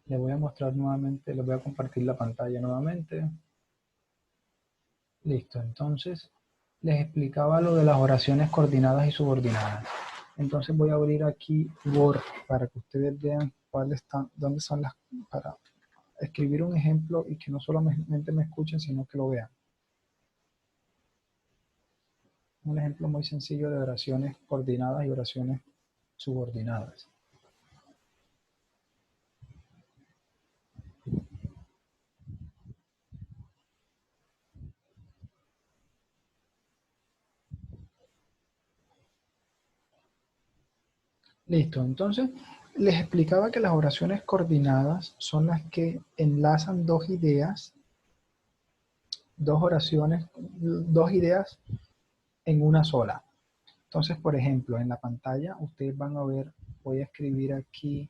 Les voy a mostrar nuevamente, les voy a compartir la pantalla nuevamente. Listo, entonces les explicaba lo de las oraciones coordinadas y subordinadas. Entonces voy a abrir aquí Word para que ustedes vean cuáles están, dónde son las, para escribir un ejemplo y que no solamente me escuchen, sino que lo vean. Un ejemplo muy sencillo de oraciones coordinadas y oraciones subordinadas. Listo, entonces les explicaba que las oraciones coordinadas son las que enlazan dos ideas, dos oraciones, dos ideas en una sola. Entonces, por ejemplo, en la pantalla ustedes van a ver, voy a escribir aquí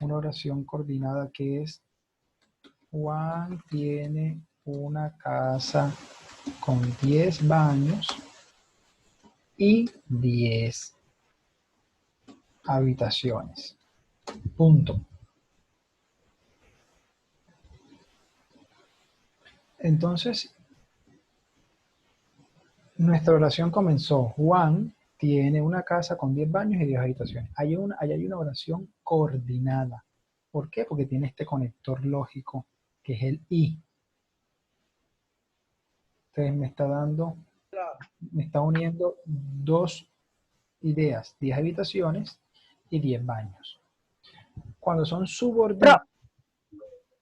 una oración coordinada que es: Juan tiene una casa con 10 baños y 10 habitaciones. Punto. Entonces, nuestra oración comenzó: Juan tiene una casa con 10 baños y 10 habitaciones. Ahí hay una oración coordinada. ¿Por qué? Porque tiene este conector lógico que es el y. Entonces me está uniendo dos ideas: 10 habitaciones y 10 baños. Cuando son Pro, subordinadas,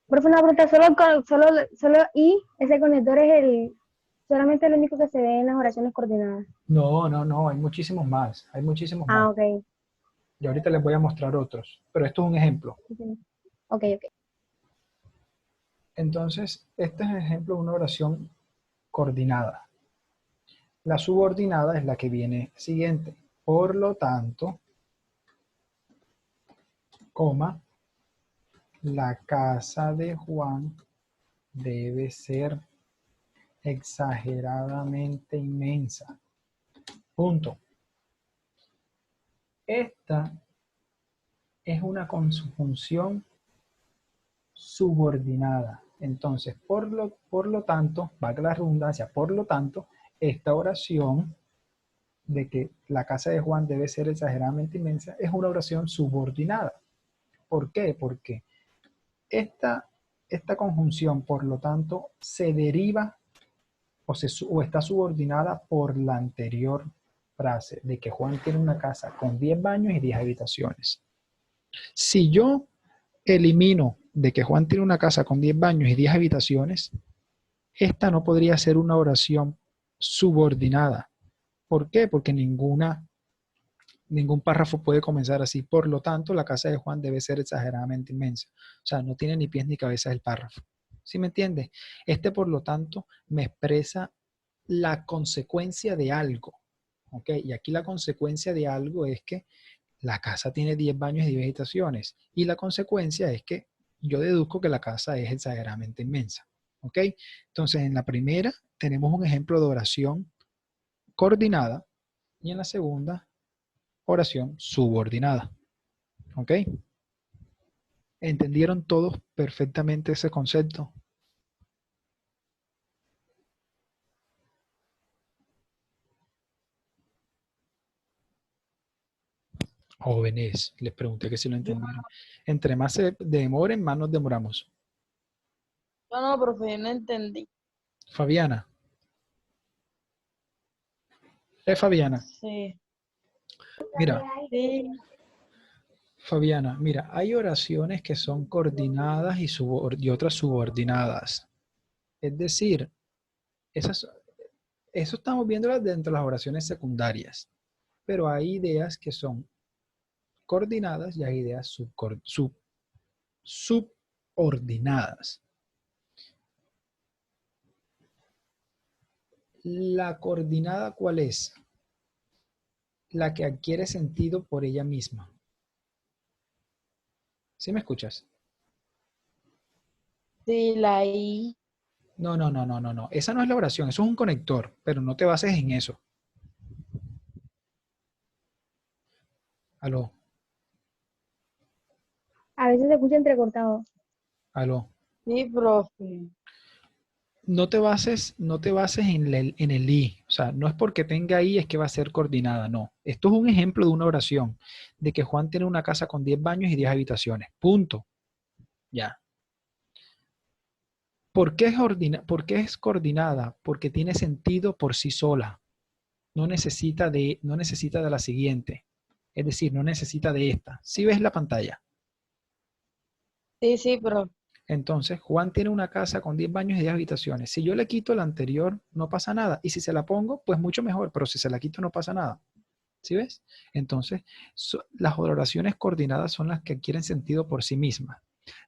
profe, una pregunta, solo I, ese conector es solamente el único que se ve en las oraciones coordinadas. no, hay muchísimos más, hay muchísimos más. Ah, ok. Y ahorita les voy a mostrar otros, pero esto es un ejemplo. Ok, ok. Entonces, este es el ejemplo de una oración coordinada. La subordinada es la que viene siguiente. Por lo tanto, coma, la casa de Juan debe ser exageradamente inmensa. Punto. Esta es una conjunción subordinada. Entonces, por lo tanto, valga la redundancia, por lo tanto, esta oración de que la casa de Juan debe ser exageradamente inmensa es una oración subordinada. ¿Por qué? Porque esta conjunción, por lo tanto, se deriva o está subordinada por la anterior frase de que Juan tiene una casa con 10 baños y 10 habitaciones. Si yo elimino de que Juan tiene una casa con 10 baños y 10 habitaciones, esta no podría ser una oración subordinada. ¿Por qué? Porque ningún párrafo puede comenzar así. Por lo tanto, la casa de Juan debe ser exageradamente inmensa. O sea, no tiene ni pies ni cabeza el párrafo. ¿Sí me entiendes? Este, por lo tanto, me expresa la consecuencia de algo. ¿Ok? Y aquí la consecuencia de algo es que la casa tiene 10 baños y 10 habitaciones. Y la consecuencia es que yo deduzco que la casa es exageradamente inmensa. ¿Ok? Entonces, en la primera tenemos un ejemplo de oración coordinada y en la segunda, oración subordinada. ¿Ok? ¿Entendieron todos perfectamente ese concepto? Jóvenes, les pregunté que si lo Yo, entendieron. Entre más se demoren, más nos demoramos. yo no, profe, yo no entendí. Fabiana, Fabiana, Sí, mira, sí. Fabiana, mira, hay oraciones que son coordinadas y otras subordinadas. Es decir, esas, eso estamos viendo dentro de las oraciones secundarias, pero hay ideas que son coordinadas y hay ideas subordinadas. ¿La coordinada cuál es? La que adquiere sentido por ella misma. ¿Sí me escuchas? Sí, la I. No. Esa no es la oración, eso es un conector, pero no te bases en eso. Aló. A veces se escucha entrecortado. Aló. Sí, profe. No te bases en el I. O sea, no es porque tenga I es que va a ser coordinada, no. Esto es un ejemplo de una oración, de que Juan tiene una casa con 10 baños y 10 habitaciones. Punto. Ya. ¿Por qué es coordinada? Porque tiene sentido por sí sola. No necesita de la siguiente. Es decir, no necesita de esta. ¿Sí ves la pantalla? Sí, sí, profe. Entonces, Juan tiene una casa con 10 baños y 10 habitaciones. Si yo le quito la anterior, no pasa nada. Y si se la pongo, pues mucho mejor. Pero si se la quito, no pasa nada. ¿Sí ves? Entonces, las oraciones coordinadas son las que adquieren sentido por sí mismas.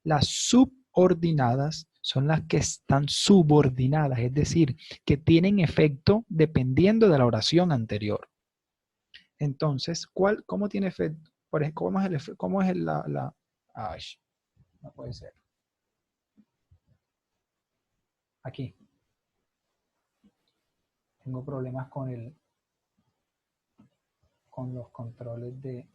Las subordinadas son las que están subordinadas, es decir, que tienen efecto dependiendo de la oración anterior. Entonces, ¿cómo tiene efecto? Por ejemplo, ¿cómo es ay, no puede ser. Aquí. Tengo problemas con los controles de...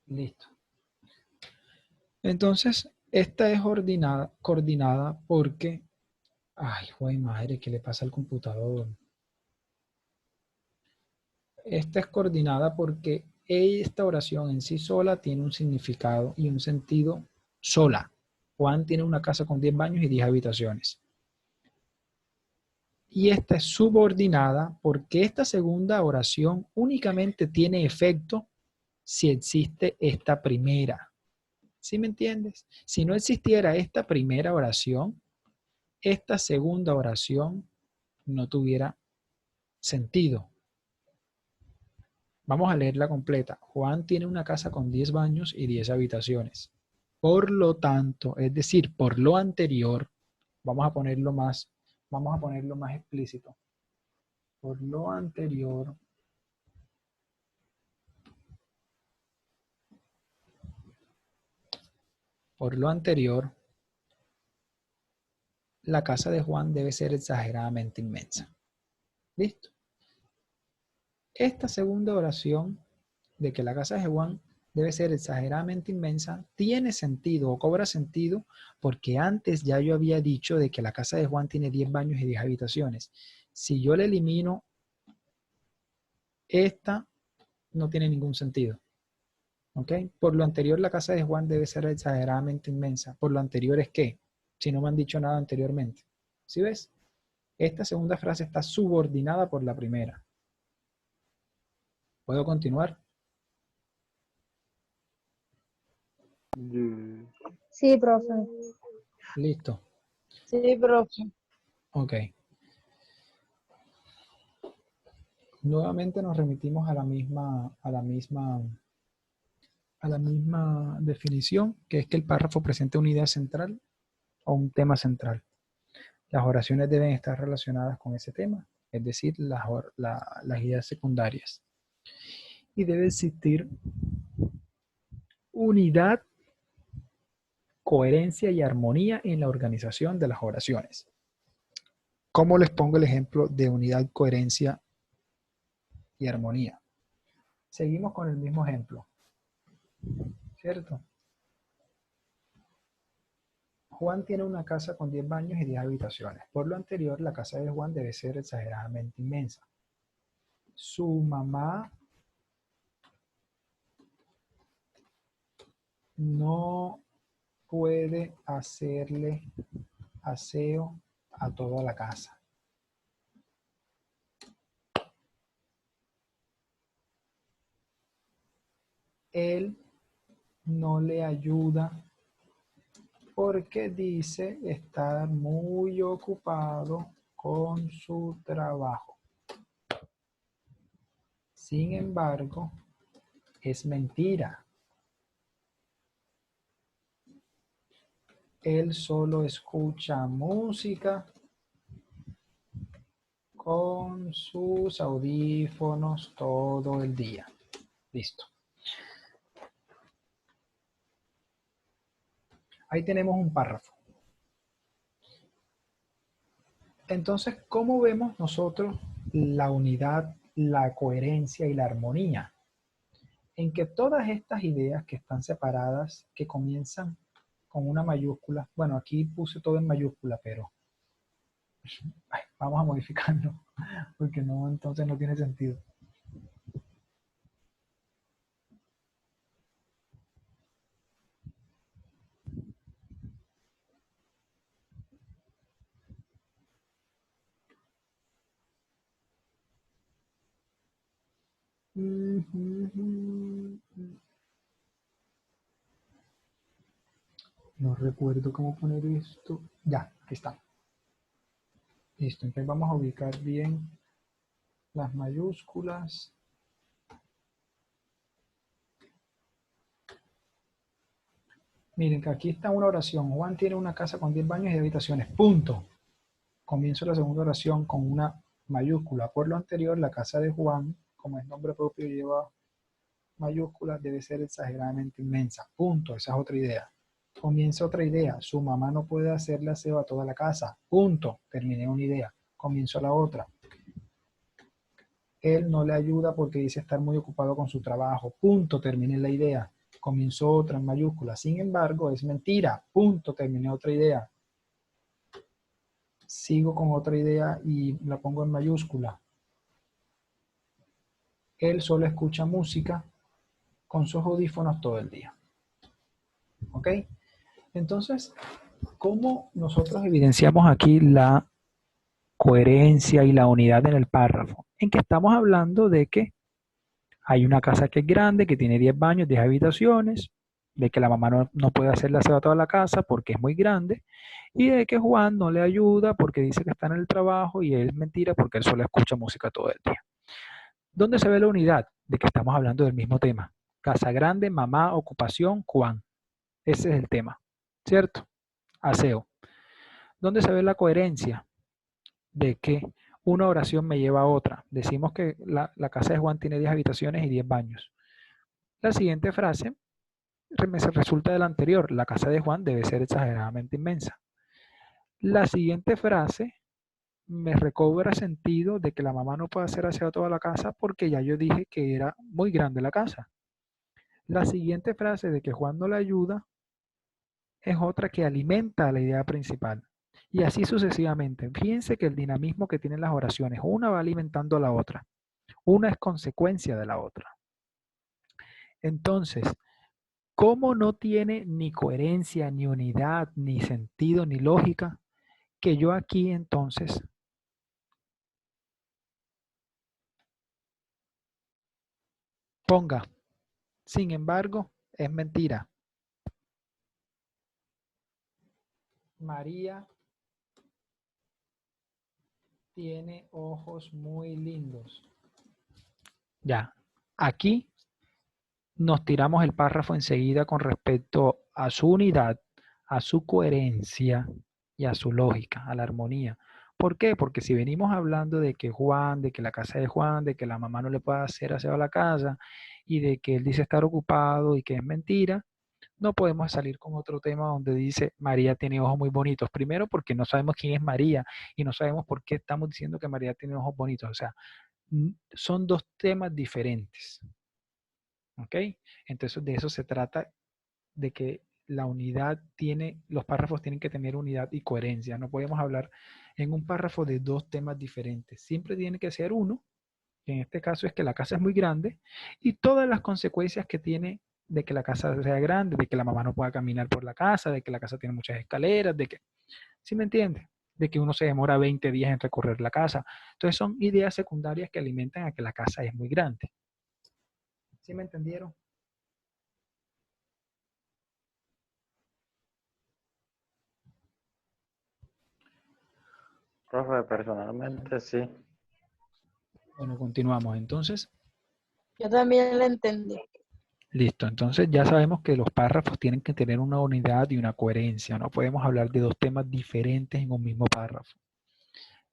Listo. Entonces, esta es coordinada porque... Ay, güey, madre, ¿qué le pasa al computador? Esta es coordinada porque esta oración en sí sola tiene un significado y un sentido sola. Juan tiene una casa con 10 baños y 10 habitaciones. Y esta es subordinada porque esta segunda oración únicamente tiene efecto si existe esta primera. ¿Sí me entiendes? Si no existiera esta primera oración, esta segunda oración no tuviera sentido. Vamos a leerla completa. Juan tiene una casa con 10 baños y 10 habitaciones. Por lo tanto, es decir, por lo anterior, vamos a ponerlo más explícito. Por lo anterior, la casa de Juan debe ser exageradamente inmensa. ¿Listo? Esta segunda oración de que la casa de Juan debe ser exageradamente inmensa tiene sentido o cobra sentido porque antes ya yo había dicho de que la casa de Juan tiene 10 baños y 10 habitaciones. Si yo le elimino esta, no tiene ningún sentido. ¿Ok? Por lo anterior, la casa de Juan debe ser exageradamente inmensa. Por lo anterior es que, si no me han dicho nada anteriormente. ¿Sí ves? Esta segunda frase está subordinada por la primera. ¿Puedo continuar? Sí, profe. Listo. Sí, profe. Ok. Nuevamente nos remitimos a la misma definición, que es que el párrafo presenta una idea central o un tema central. Las oraciones deben estar relacionadas con ese tema, es decir, las ideas secundarias. Y debe existir unidad, coherencia y armonía en la organización de las oraciones. ¿Cómo les pongo el ejemplo de unidad, coherencia y armonía? Seguimos con el mismo ejemplo, ¿cierto? Juan tiene una casa con 10 baños y 10 habitaciones. Por lo anterior, la casa de Juan debe ser exageradamente inmensa. Su mamá no puede hacerle aseo a toda la casa. Él no le ayuda porque dice estar muy ocupado con su trabajo. Sin embargo, es mentira. Él solo escucha música con sus audífonos todo el día. Listo. Ahí tenemos un párrafo. Entonces, ¿cómo vemos nosotros la unidad, la coherencia y la armonía, en que todas estas ideas que están separadas, que comienzan con una mayúscula, bueno, aquí puse todo en mayúscula, pero vamos a modificarlo, porque no, entonces no tiene sentido. No recuerdo cómo poner esto. Ya, aquí está. Listo, entonces vamos a ubicar bien las mayúsculas. Miren que aquí está una oración. Juan tiene una casa con 10 baños y habitaciones. Punto. Comienzo la segunda oración con una mayúscula. Por lo anterior, la casa de Juan, como es nombre propio, lleva mayúsculas, debe ser exageradamente inmensa. Punto. Esa es otra idea. Comienza otra idea. Su mamá no puede hacerle aseo a toda la casa. Punto. Terminé una idea. Comienzo la otra. Él no le ayuda porque dice estar muy ocupado con su trabajo. Punto. Terminé la idea. Comenzó otra en mayúscula. Sin embargo, es mentira. Punto. Terminé otra idea. Sigo con otra idea y la pongo en mayúscula. Él solo escucha música con sus audífonos todo el día. ¿Ok? Entonces, ¿cómo nosotros evidenciamos aquí la coherencia y la unidad en el párrafo? En que estamos hablando de que hay una casa que es grande, que tiene 10 baños, 10 habitaciones, de que la mamá no puede hacerle aseo a toda la casa porque es muy grande, y de que Juan no le ayuda porque dice que está en el trabajo y es mentira porque él solo escucha música todo el día. ¿Dónde se ve la unidad? De que estamos hablando del mismo tema. Casa grande, mamá, ocupación, Juan. Ese es el tema, ¿cierto? Aseo. ¿Dónde se ve la coherencia? De que una oración me lleva a otra. Decimos que la casa de Juan tiene 10 habitaciones y 10 baños. La siguiente frase me resulta de la anterior. La casa de Juan debe ser exageradamente inmensa. La siguiente frase me recobra sentido de que la mamá no puede hacer aseo a toda la casa porque ya yo dije que era muy grande la casa. La siguiente frase de que Juan no le ayuda es otra que alimenta la idea principal. Y así sucesivamente. Fíjense que el dinamismo que tienen las oraciones, una va alimentando a la otra. Una es consecuencia de la otra. Entonces, ¿cómo no tiene ni coherencia, ni unidad, ni sentido, ni lógica? Que yo aquí entonces ponga, sin embargo, es mentira. María tiene ojos muy lindos. Ya, aquí nos tiramos el párrafo enseguida con respecto a su unidad, a su coherencia y a su lógica, a la armonía. ¿Por qué? Porque si venimos hablando de que Juan, de que la casa de Juan, de que la mamá no le puede hacer aseo a la casa y de que él dice estar ocupado y que es mentira, no podemos salir con otro tema donde dice María tiene ojos muy bonitos. Primero porque no sabemos quién es María y no sabemos por qué estamos diciendo que María tiene ojos bonitos. O sea, son dos temas diferentes. ¿Ok? Entonces de eso se trata, de que la unidad tiene, los párrafos tienen que tener unidad y coherencia. No podemos hablar en un párrafo de dos temas diferentes. Siempre tiene que ser uno, que en este caso es que la casa es muy grande, y todas las consecuencias que tiene de que la casa sea grande, de que la mamá no pueda caminar por la casa, de que la casa tiene muchas escaleras, de que, ¿sí me entiende? De que uno se demora 20 días en recorrer la casa. Entonces son ideas secundarias que alimentan a que la casa es muy grande. ¿Sí me entendieron? Profe, personalmente sí. Bueno, continuamos entonces. Yo también la entendí. Listo, entonces ya sabemos que los párrafos tienen que tener una unidad y una coherencia. No podemos hablar de dos temas diferentes en un mismo párrafo,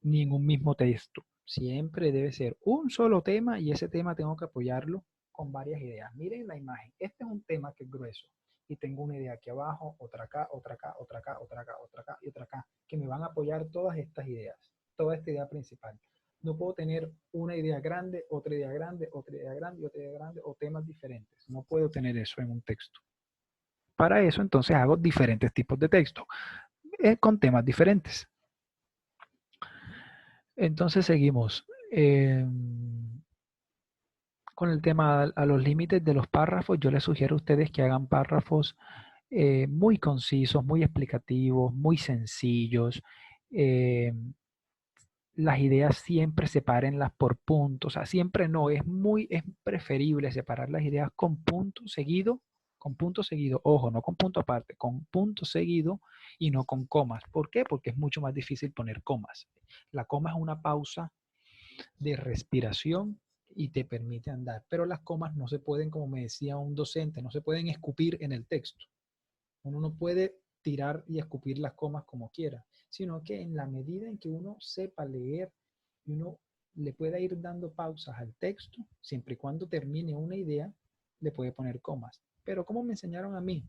ni en un mismo texto. Siempre debe ser un solo tema y ese tema tengo que apoyarlo con varias ideas. Miren la imagen. Este es un tema que es grueso y tengo una idea aquí abajo, otra acá, otra acá, otra acá, otra acá, otra acá y otra acá, que me van a apoyar todas estas ideas, toda esta idea principal. No puedo tener una idea grande, otra idea grande, otra idea grande y otra idea grande o temas diferentes. No puedo tener eso en un texto. Para eso, entonces, hago diferentes tipos de texto con temas diferentes. Entonces, seguimos con el tema a los límites de los párrafos. Yo les sugiero a ustedes que hagan párrafos muy concisos, muy explicativos, muy sencillos. Las ideas siempre sepárenlas por puntos, o sea, siempre no, es preferible separar las ideas con punto seguido, ojo, no con punto aparte, con punto seguido y no con comas. ¿Por qué? Porque es mucho más difícil poner comas. La coma es una pausa de respiración y te permite andar, pero las comas no se pueden, como me decía un docente, no se pueden escupir en el texto. Uno no puede tirar y escupir las comas como quiera, sino que en la medida en que uno sepa leer y uno le pueda ir dando pausas al texto, siempre y cuando termine una idea, le puede poner comas. Pero como me enseñaron a mí,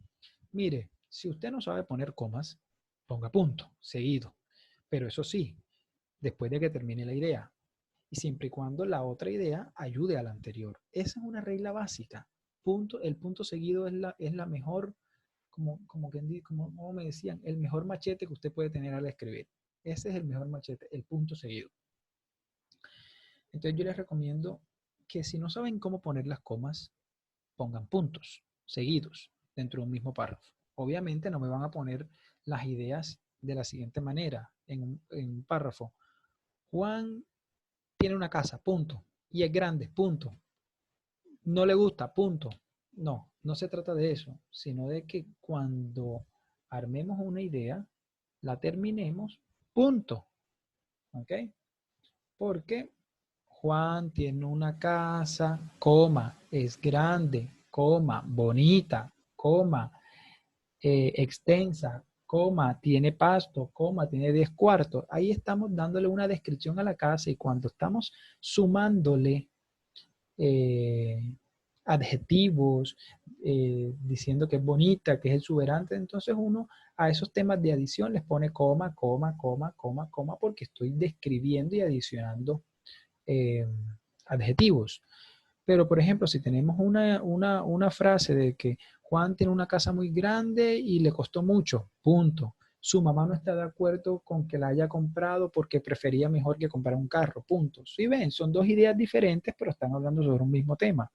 mire, si usted no sabe poner comas, ponga punto, seguido. Pero eso sí, después de que termine la idea. Y siempre y cuando la otra idea ayude a la anterior. Esa es una regla básica. El punto seguido es la mejor, como me decían, el mejor machete que usted puede tener al escribir. Ese es el mejor machete, el punto seguido. Entonces yo les recomiendo que si no saben cómo poner las comas, pongan puntos seguidos dentro de un mismo párrafo. Obviamente no me van a poner las ideas de la siguiente manera en un párrafo. Juan tiene una casa, punto. Y es grande, punto. No le gusta, punto. No, no se trata de eso, sino de que cuando armemos una idea, la terminemos, punto. ¿Ok? Porque Juan tiene una casa, coma, es grande, coma, bonita, coma, extensa, coma, tiene pasto, coma, tiene 10 cuartos. Ahí estamos dándole una descripción a la casa y cuando estamos sumándole adjetivos, diciendo que es bonita, que es exuberante, entonces uno a esos temas de adición les pone coma, coma, coma, coma, coma, porque estoy describiendo y adicionando adjetivos. Pero, por ejemplo, si tenemos una frase de que Juan tiene una casa muy grande y le costó mucho, punto. Su mamá no está de acuerdo con que la haya comprado porque prefería mejor que comprar un carro, punto. ¿Sí ven? Son dos ideas diferentes, pero están hablando sobre un mismo tema.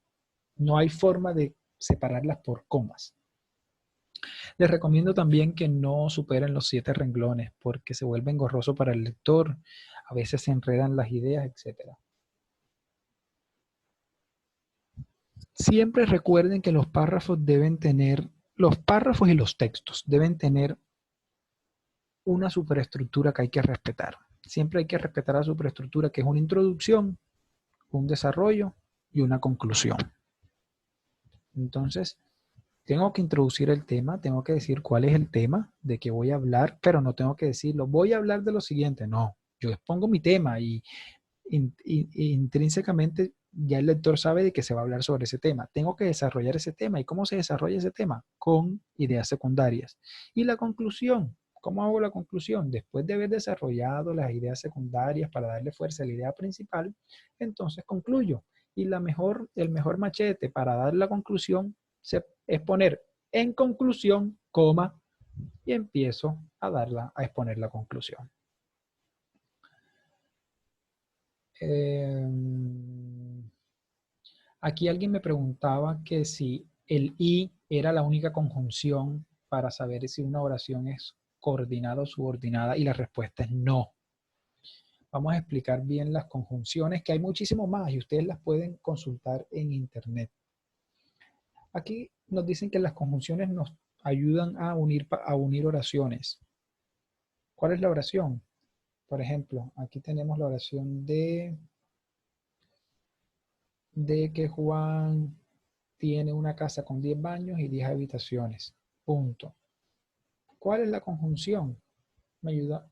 No hay forma de separarlas por comas. Les recomiendo también que no superen los 7 renglones porque se vuelve engorroso para el lector, a veces se enredan las ideas, etc. Siempre recuerden que los párrafos y los textos deben tener una superestructura que hay que respetar. Siempre hay que respetar la superestructura, que es una introducción, un desarrollo y una conclusión. Entonces, tengo que introducir el tema, tengo que decir cuál es el tema de que voy a hablar, pero no tengo que decirlo, voy a hablar de lo siguiente. No, yo expongo mi tema y intrínsecamente ya el lector sabe de que se va a hablar sobre ese tema. Tengo que desarrollar ese tema. ¿Y cómo se desarrolla ese tema? Con ideas secundarias. Y la conclusión. ¿Cómo hago la conclusión? Después de haber desarrollado las ideas secundarias para darle fuerza a la idea principal, entonces concluyo. Y el mejor machete para dar la conclusión es poner en conclusión, coma, y empiezo a exponer la conclusión. Aquí alguien me preguntaba que si el y era la única conjunción para saber si una oración es coordinada o subordinada, y la respuesta es no. Vamos a explicar bien las conjunciones, que hay muchísimo más y ustedes las pueden consultar en internet. Aquí nos dicen que las conjunciones nos ayudan a unir oraciones. ¿Cuál es la oración? Por ejemplo, aquí tenemos la oración de que Juan tiene una casa con 10 baños y 10 habitaciones. Punto. ¿Cuál es la conjunción? Me ayuda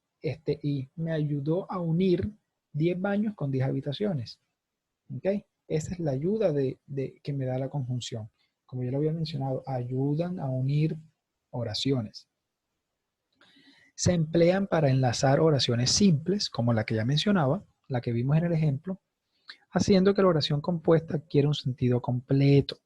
y. Me ayudó a unir 10 baños con 10 habitaciones. ¿Ok? Esa es la ayuda que me da la conjunción. Como ya lo había mencionado, ayudan a unir oraciones. Se emplean para enlazar oraciones simples, como la que ya mencionaba, la que vimos en el ejemplo, haciendo que la oración compuesta adquiera un sentido completo.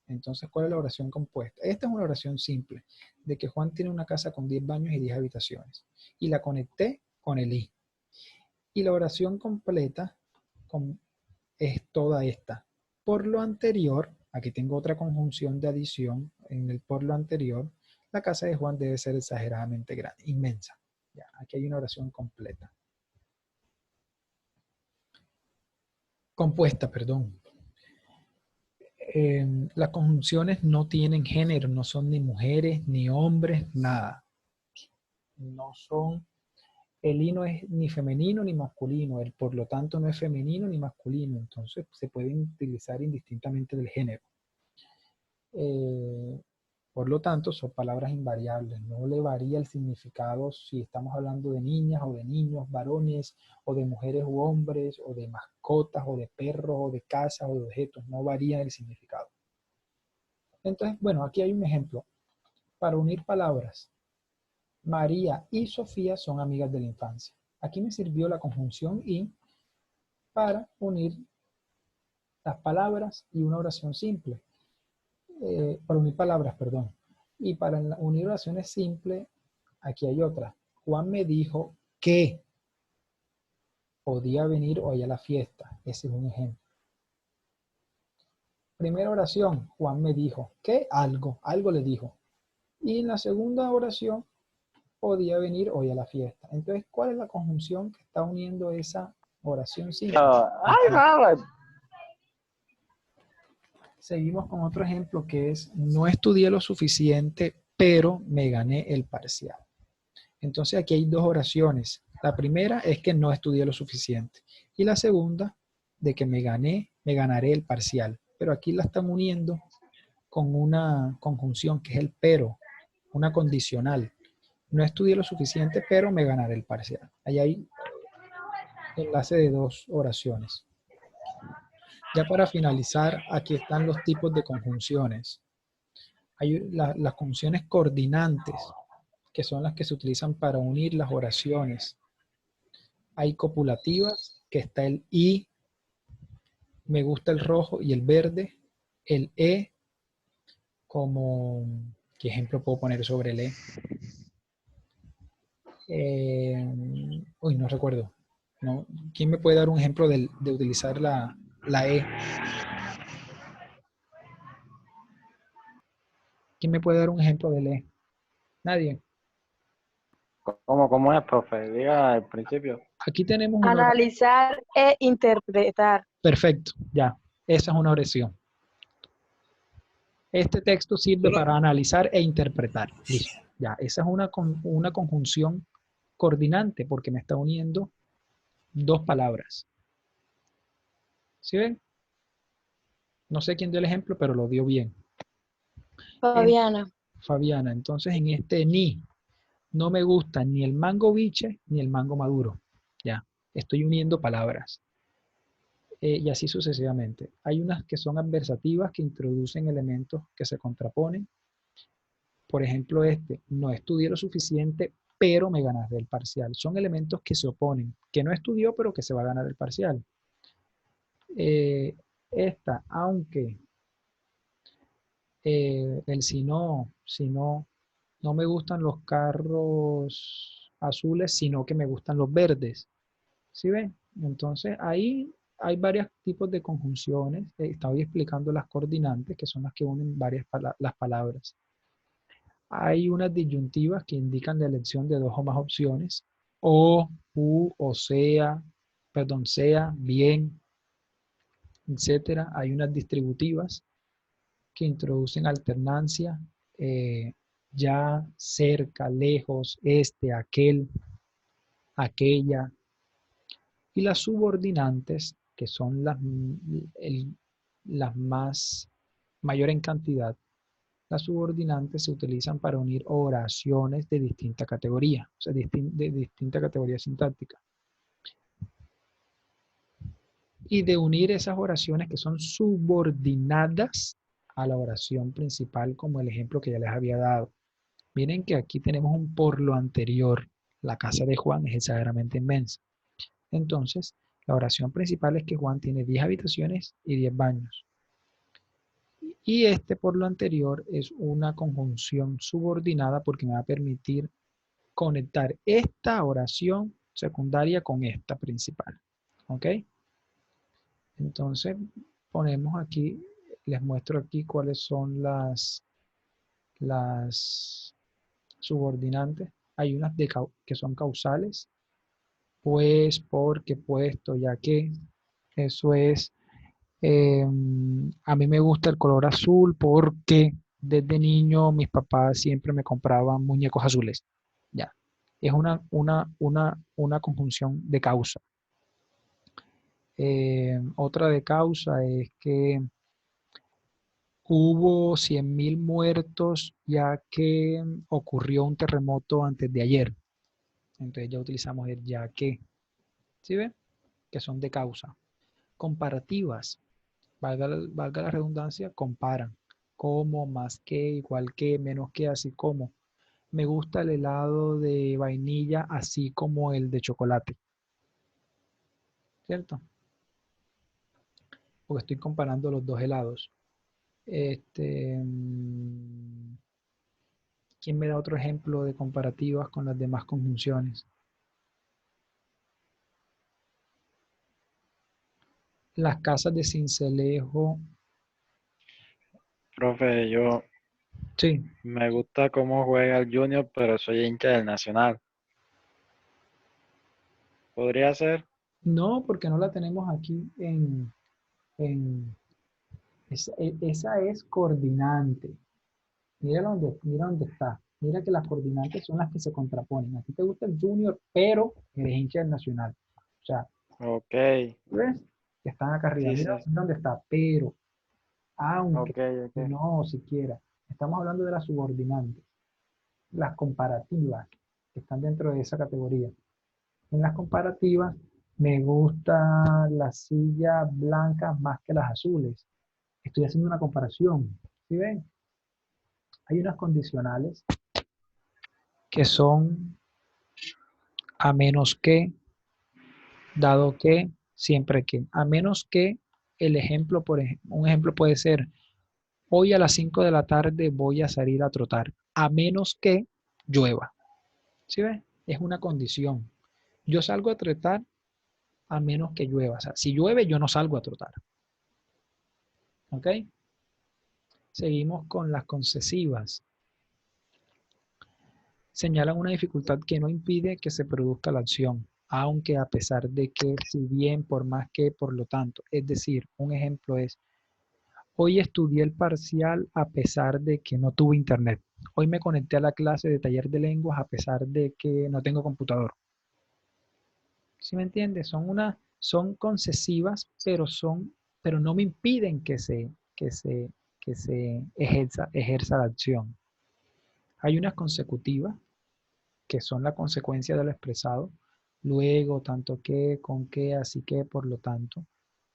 Entonces, ¿cuál es la oración compuesta? Esta es una oración simple, de que Juan tiene una casa con 10 baños y 10 habitaciones. Y la conecté con el i. Y la oración completa es toda esta. Por lo anterior, aquí tengo otra conjunción de adición en el por lo anterior, la casa de Juan debe ser exageradamente grande, inmensa. Ya, aquí hay una oración completa. Compuesta, perdón. Las conjunciones no tienen género, no son ni mujeres, ni hombres, nada. No son, el i no es ni femenino ni masculino, el por lo tanto no es femenino ni masculino, entonces se pueden utilizar indistintamente del género. Por lo tanto, son palabras invariables, no le varía el significado si estamos hablando de niñas o de niños, varones, o de mujeres u hombres, o de mascotas, o de perros, o de casas, o de objetos, no varía el significado. Entonces, bueno, aquí hay un ejemplo. Para unir palabras, María y Sofía son amigas de la infancia. Aquí me sirvió la conjunción y para unir las palabras y una oración simple. Para unir palabras, perdón. Y para unir oraciones simples, aquí hay otra. Juan me dijo que podía venir hoy a la fiesta. Ese es un ejemplo. Primera oración, Juan me dijo que algo le dijo. Y en la segunda oración, podía venir hoy a la fiesta. Entonces, ¿cuál es la conjunción que está uniendo esa oración simple? Seguimos con otro ejemplo que es, no estudié lo suficiente, pero me gané el parcial. Entonces aquí hay dos oraciones. La primera es que no estudié lo suficiente. Y la segunda, de que me ganaré el parcial. Pero aquí la están uniendo con una conjunción que es el pero, una condicional. No estudié lo suficiente, pero me ganaré el parcial. Ahí hay enlace de dos oraciones. Ya para finalizar, aquí están los tipos de conjunciones. Hay las conjunciones coordinantes, que son las que se utilizan para unir las oraciones. Hay copulativas, que está el i, me gusta el rojo y el verde, el e, como, ¿qué ejemplo puedo poner sobre el e? No recuerdo. ¿No? ¿Quién me puede dar un ejemplo de utilizar la e? ¿Quién me puede dar un ejemplo del e? Nadie. ¿Cómo es, profe? Diga al principio. Aquí tenemos una... Analizar e interpretar. Perfecto, ya. Esa es una oración. Este texto sirve para analizar e interpretar. Listo. Ya, esa es una conjunción coordinante porque me está uniendo dos palabras. ¿Sí ven? No sé quién dio el ejemplo, pero lo dio bien. Fabiana. Fabiana, entonces en este ni, no me gusta ni el mango biche ni el mango maduro. Ya, estoy uniendo palabras. Y así sucesivamente. Hay unas que son adversativas que introducen elementos que se contraponen. Por ejemplo, no estudié lo suficiente, pero me ganaré el parcial. Son elementos que se oponen, que no estudió, pero que se va a ganar el parcial. Aunque el si no, no me gustan los carros azules, sino que me gustan los verdes. ¿Sí ven? Entonces ahí hay varios tipos de conjunciones. Estaba explicando las coordinantes, que son las que unen las palabras. Hay unas disyuntivas que indican la elección de dos o más opciones. O, o sea, perdón, sea, bien, etcétera. Hay unas distributivas que introducen alternancia, ya, cerca, lejos, aquel, aquella. Y las subordinantes, que son las más mayor en cantidad, las subordinantes se utilizan para unir oraciones de distinta categoría, o sea, de distinta categoría sintáctica. Y de unir esas oraciones que son subordinadas a la oración principal, como el ejemplo que ya les había dado. Miren que aquí tenemos un por lo anterior. La casa de Juan es exageradamente inmensa. Entonces, La oración principal es que Juan tiene 10 habitaciones y 10 baños. Y este por lo anterior es una conjunción subordinada porque me va a permitir conectar esta oración secundaria con esta principal. ¿Ok? Entonces ponemos aquí, les muestro aquí cuáles son las subordinantes. Hay unas que son causales, pues, porque, puesto, ya que. Eso es, a mí me gusta el color azul porque desde niño mis papás siempre me compraban muñecos azules. Ya, es una conjunción de causa. Otra de causa es que hubo 100.000 muertos ya que ocurrió un terremoto antes de ayer. Entonces ya utilizamos el ya que. ¿Sí ven? Que son de causa. Comparativas. Valga la redundancia, comparan. Como, más que, igual que, menos que, así como. Me gusta el helado de vainilla así como el de chocolate. ¿Cierto? Porque estoy comparando los dos helados. ¿Quién me da otro ejemplo de comparativas con las demás conjunciones? Las casas de Sincelejo. Profe, yo Sí. me gusta cómo juega el Junior, pero soy hincha del Nacional. ¿Podría ser? No, porque no la tenemos aquí en esa es coordinante. Mira dónde está. Mira que las coordinantes son las que se contraponen. A ti te gusta el Junior, pero eres hincha del Nacional. O sea, Ok, ¿ves? Que están acá arriba. sí, Mira sí, dónde está, pero, aunque, ok, ok. no siquiera. Estamos hablando de las subordinantes, las comparativas, que están dentro de esa categoría. En las comparativas, me gustan las sillas blancas más que las azules. Estoy haciendo una comparación. ¿Sí ven? Hay unas condicionales que son a menos que, dado que, siempre que. A menos que el ejemplo, un ejemplo puede ser, hoy a las 5 de la tarde voy a salir a trotar, a menos que llueva. ¿Sí ves? Es una condición. Yo salgo a trotar a menos que llueva. O sea, si llueve, yo no salgo a trotar. ¿Ok? Seguimos con las concesivas. Señalan una dificultad que no impide que se produzca la acción, aunque a pesar de que, si bien, por más que, por lo tanto. Es decir, un ejemplo es, hoy estudié el parcial a pesar de que no tuve internet. Hoy me conecté a la clase de taller de lenguas a pesar de que no tengo computador. ¿Sí me entiendes? Son concesivas, pero no me impiden que se ejerza la acción. Hay unas consecutivas que son la consecuencia de lo expresado, luego, tanto que, con que, así que, por lo tanto.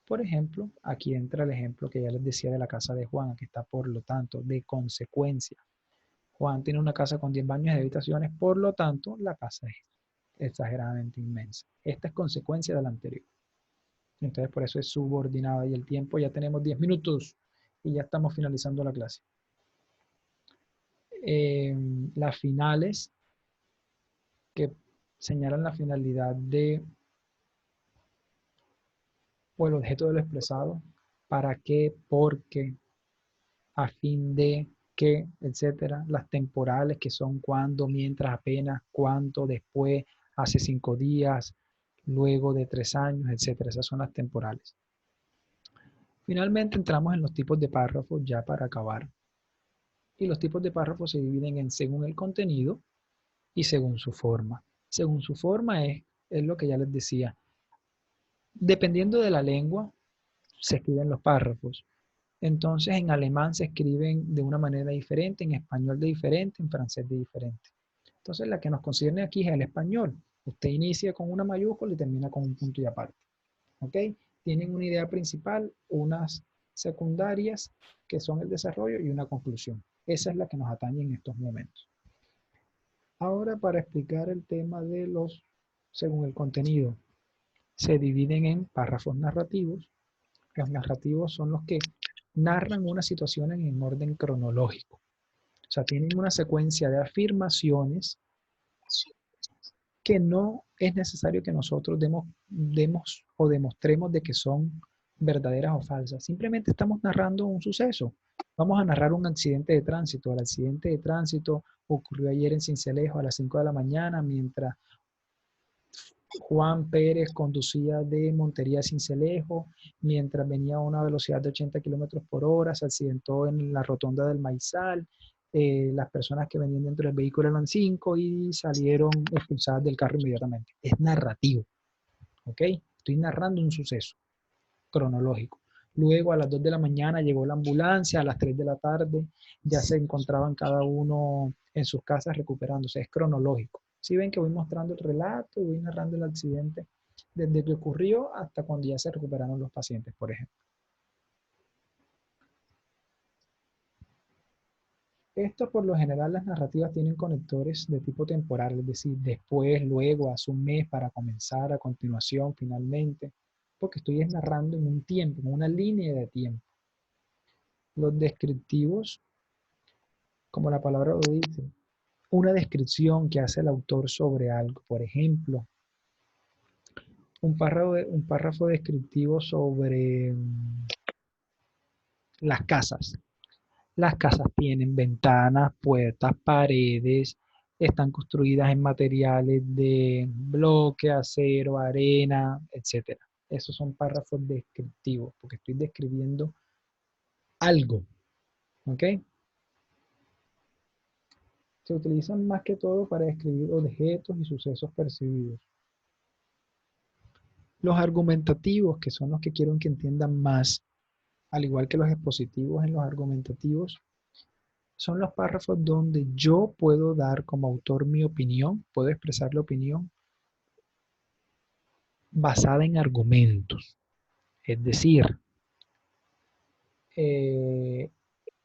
Por ejemplo, aquí entra el ejemplo que ya les decía de la casa de Juan, aquí está por lo tanto, de consecuencia. Juan tiene una casa con 10 baños y habitaciones, por lo tanto, la casa es exageradamente inmensa. Esta es consecuencia de la anterior. Entonces, por eso es subordinada y el tiempo ya tenemos 10 minutos y ya estamos finalizando la clase. Las finales que señalan la finalidad de o el objeto de lo expresado, para qué, por qué, a fin de qué, etcétera. Las temporales que son cuándo, mientras, apenas, cuánto, después, hace 5 días, luego de 3 años, etcétera. Esas son las temporales. Finalmente entramos en los tipos de párrafos ya para acabar. Y los tipos de párrafos se dividen en según el contenido y según su forma. Según su forma es lo que ya les decía. Dependiendo de la lengua, se escriben los párrafos. Entonces, en alemán se escriben de una manera diferente, en español de diferente, en francés de diferente. Entonces, la que nos concierne aquí es el español. Usted inicia con una mayúscula y termina con un punto y aparte. ¿Ok? Tienen una idea principal, unas secundarias, que son el desarrollo, y una conclusión. Esa es la que nos atañe en estos momentos. Ahora, para explicar el tema de los, según el contenido. se dividen en párrafos narrativos. Los narrativos son los que narran una situación en orden cronológico. O sea, tienen una secuencia de afirmaciones que no es necesario que nosotros demos o demostremos de que son verdaderas o falsas. Simplemente estamos narrando un suceso. Vamos a narrar un accidente de tránsito. El accidente de tránsito ocurrió ayer en Sincelejo a las 5 de la mañana mientras Juan Pérez conducía de Montería a Sincelejo, mientras venía a una velocidad de 80 kilómetros por hora, se accidentó en la rotonda del Maizal. Las personas que venían dentro del vehículo eran 5 y salieron expulsadas del carro inmediatamente. Es narrativo, ¿ok? Estoy narrando un suceso cronológico. Luego a las 2 de la mañana llegó la ambulancia, a las 3 de la tarde ya se encontraban cada uno en sus casas recuperándose. Es cronológico. Si ven que voy mostrando el relato y voy narrando el accidente desde que ocurrió hasta cuando ya se recuperaron los pacientes, por ejemplo. Esto por lo general las narrativas tienen conectores de tipo temporal, es decir, después, luego, hace un mes, para comenzar, a continuación, finalmente, porque estoy narrando en un tiempo, en una línea de tiempo. Los descriptivos, como la palabra lo dice, una descripción que hace el autor sobre algo, por ejemplo, un párrafo descriptivo sobre las casas. Las casas tienen ventanas, puertas, paredes, están construidas en materiales de bloque, acero, arena, etc. Esos son párrafos descriptivos, porque estoy describiendo algo, ¿ok? Se utilizan más que todo para describir objetos y sucesos percibidos. Los argumentativos, que son los que quiero que entiendan más, al igual que los expositivos en los argumentativos, son los párrafos donde yo puedo dar como autor mi opinión, puedo expresar la opinión basada en argumentos. Es decir,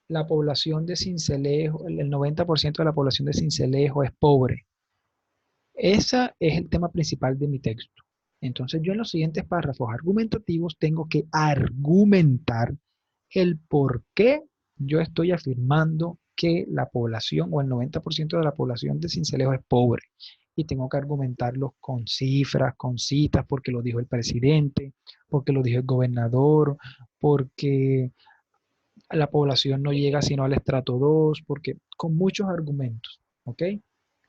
la población de Sincelejo, el 90% de la población de Sincelejo es pobre. Ese es el tema principal de mi texto. Entonces yo en los siguientes párrafos argumentativos tengo que argumentar el por qué yo estoy afirmando que la población o el 90% de la población de Sincelejo es pobre. Y tengo que argumentarlos con cifras, con citas, porque lo dijo el presidente, porque lo dijo el gobernador, porque la población no llega sino al estrato 2, porque con muchos argumentos, ¿ok?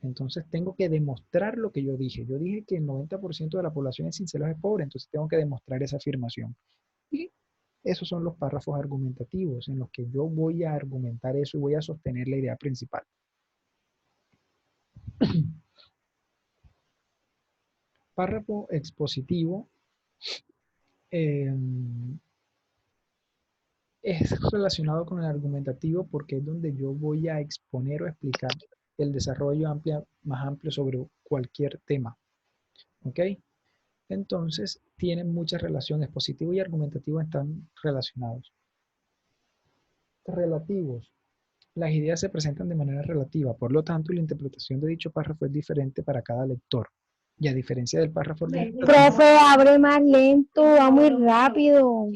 Entonces tengo que demostrar lo que yo dije. Yo dije que el 90% de la población en Sincelejo es pobre, entonces tengo que demostrar esa afirmación. Y esos son los párrafos argumentativos en los que yo voy a argumentar eso y voy a sostener la idea principal. Párrafo expositivo es relacionado con el argumentativo porque es donde yo voy a exponer o explicar el desarrollo más amplio sobre cualquier tema. ¿Ok? Entonces, tienen mucha relación. Expositivo y argumentativo están relacionados. Relativos. Las ideas se presentan de manera relativa, por lo tanto, la interpretación de dicho párrafo es diferente para cada lector. Y a diferencia del párrafo argumentativo... Profe, abre más lento, va muy rápido.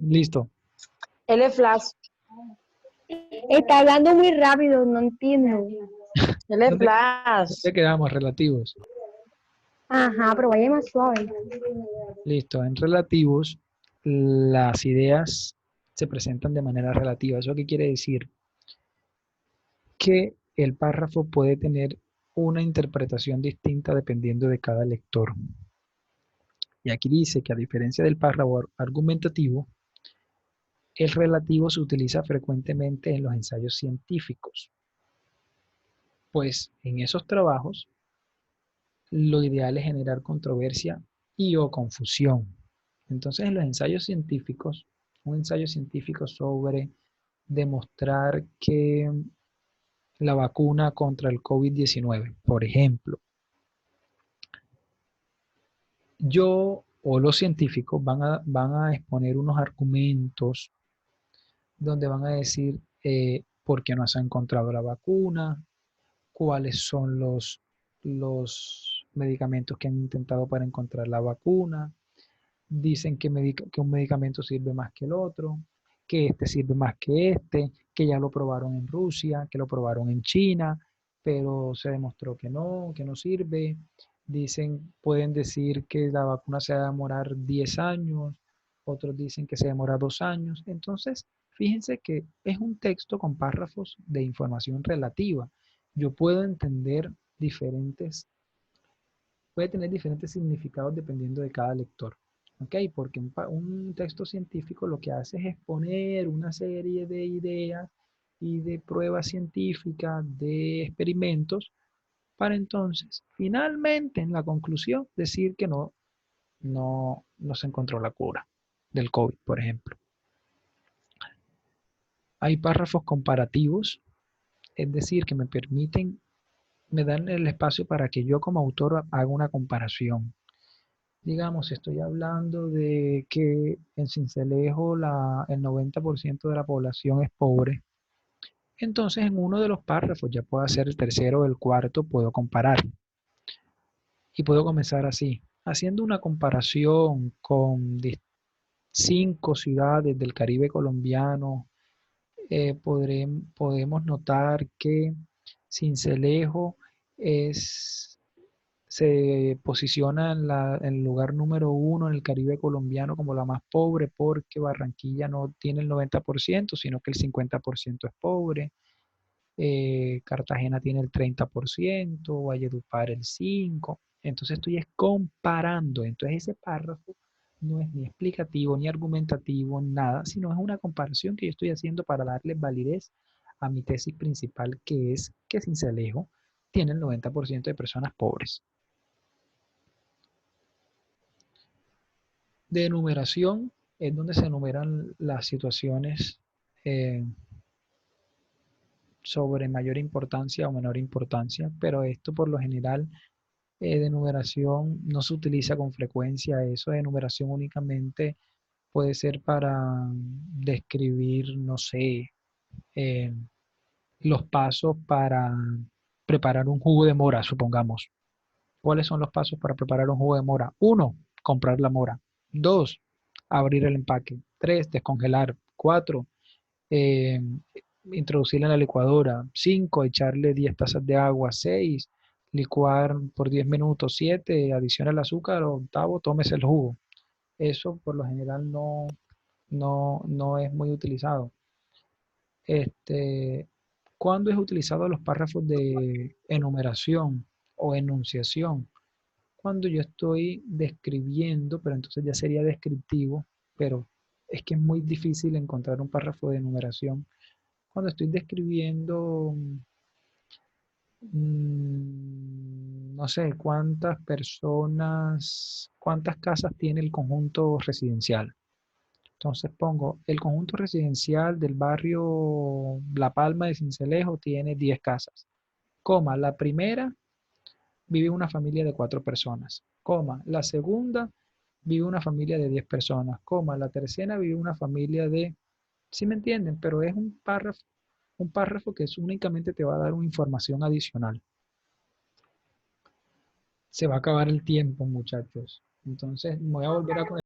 Listo. Él es flash. Está hablando muy rápido, no entiendo. Él es ¿Dónde flash. quedamos? Relativos. Ajá, pero vaya más suave. Listo. En relativos, las ideas se presentan de manera relativa. ¿Eso qué quiere decir? Que el párrafo puede tener una interpretación distinta dependiendo de cada lector. Y aquí dice que a diferencia del párrafo argumentativo, el relativo se utiliza frecuentemente en los ensayos científicos. Pues en esos trabajos, lo ideal es generar controversia y o confusión. Entonces, en los ensayos científicos, un ensayo científico sobre demostrar que la vacuna contra el COVID-19, por ejemplo, yo o los científicos van a exponer unos argumentos donde van a decir por qué no se ha encontrado la vacuna, cuáles son los medicamentos que han intentado para encontrar la vacuna, dicen que un medicamento sirve más que el otro, que este sirve más que ya lo probaron en Rusia, que lo probaron en China, pero se demostró que no sirve. Pueden decir que la vacuna se va a demorar 10 años, otros dicen que se demora 2 años. Entonces, fíjense que es un texto con párrafos de información relativa. Yo puedo entender puede tener diferentes significados dependiendo de cada lector. ¿Ok? Porque un texto científico lo que hace es exponer una serie de ideas y de pruebas científicas, de experimentos, para entonces, finalmente, en la conclusión, decir que no se encontró la cura del COVID, por ejemplo. Hay párrafos comparativos, es decir, que me dan el espacio para que yo como autor haga una comparación. Digamos, estoy hablando de que en Sincelejo el 90% de la población es pobre. Entonces, en uno de los párrafos, ya puedo hacer el tercero o el cuarto, puedo comparar. Y puedo comenzar así, haciendo una comparación con 5 ciudades del Caribe colombiano. Podemos notar que Sincelejo se posiciona en el lugar número 1 en el Caribe colombiano como la más pobre, porque Barranquilla no tiene el 90%, sino que el 50% es pobre. Cartagena tiene el 30%, Valledupar el 5%. Entonces estoy comparando. Entonces ese párrafo no es ni explicativo, ni argumentativo, nada, sino es una comparación que yo estoy haciendo para darle validez a mi tesis principal, que es que Sincelejo tiene el 90% de personas pobres. De enumeración es donde se enumeran las situaciones sobre mayor importancia o menor importancia, pero esto por lo general de enumeración no se utiliza con frecuencia. Eso de enumeración únicamente puede ser para describir, no sé, eh, los pasos para preparar un jugo de mora, supongamos. ¿Cuáles son los pasos para preparar un jugo de mora? 1, comprar la mora. 2, abrir el empaque. 3, descongelar. 4, eh, introducirla en la licuadora. 5, echarle 10 tazas de agua. 6, licuar por 10 minutos. 7, adiciona el azúcar. 8, tómese el jugo. Eso por lo general no es muy utilizado. ¿Cuándo es utilizado los párrafos de enumeración o enunciación? Cuando yo estoy describiendo, pero entonces ya sería descriptivo, pero es que es muy difícil encontrar un párrafo de enumeración. Cuando estoy describiendo, no sé, cuántas casas tiene el conjunto residencial. Entonces pongo, el conjunto residencial del barrio La Palma de Sincelejo tiene 10 casas. Coma, la primera vive una familia de 4 personas. Coma, la segunda vive una familia de 10 personas. Coma, la tercera vive una familia de... ¿Sí me entienden? Pero es un párrafo que únicamente te va a dar una información adicional. Se va a acabar el tiempo, muchachos. Entonces, me voy a volver a conectar.